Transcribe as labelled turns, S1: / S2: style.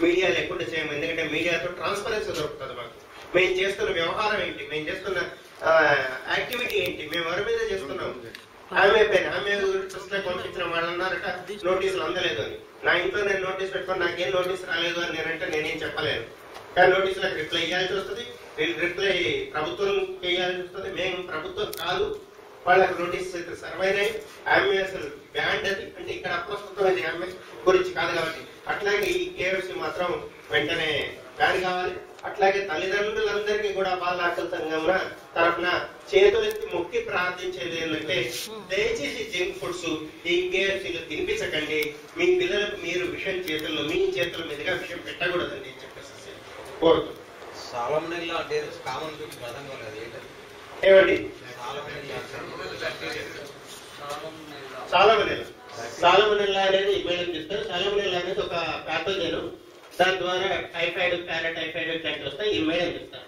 S1: Media లేకుండా చేయము. ఎందుకంటే మీడియాతో ట్రాన్స్పరెన్సీ దొరుకుతుంది మాకు. మేము చేస్తున్న వ్యవహారం ఏంటి, మేము చేస్తున్న యాక్టివిటీ ఏంటి, మేము ఎవరి మీద చేస్తున్నాం. ఆమె పంపించిన వాళ్ళు అన్నారట నోటీసులు అందలేదు అని. నా ఇంట్లో నేను నోటీస్ పెట్టుకొని నాకేం నోటీస్ రాలేదు అని నేనంటే నేనేం చెప్పలేను. కానీ నోటీసులకు రిప్లై ఇవ్వాల్సి వస్తుంది, రిప్లై ప్రభుత్వం చేయాల్సి వస్తుంది. మేము ప్రభుత్వం కాదు, వాళ్ళకి నోటీస్ సర్వ్ అయినాయి. ఆమె అసలు బ్యాండ్ అది అంటే ఇక్కడ అప్రస్తుతం అది ఆమె గురించి కాదు కాబట్టి. అట్లాగే ఈ కేఎఫ్సి మాత్రం వెంటనే బ్యాన్ కావాలి. అట్లాగే తల్లిదండ్రులందరికీ కూడా బాల హక్కుల సంఘం తరఫున చేతులెత్తి మొక్కి ప్రార్థించేది ఏంటంటే దయచేసి జంక్ ఫుడ్స్ ఈ కేఎఫ్సీలో తినిపించకండి. మీ పిల్లలకు మీరు విషయం చేతుల్లో మీ చేతుల మీదుగా విషయం పెట్టకూడదండి అని చెప్పేసి కోరుతుంది. ఏమండి సాలమనెల్లా అనేది మేడం చెప్తారు. సాలమనెల్లా అనేది ఒక ప్యాథోజన్, దాని ద్వారా టైఫాయిడ్, పారాటైఫాయిడ్ ఇట్లాంటివి వస్తాయి. ఈ మేడం చెప్తారు.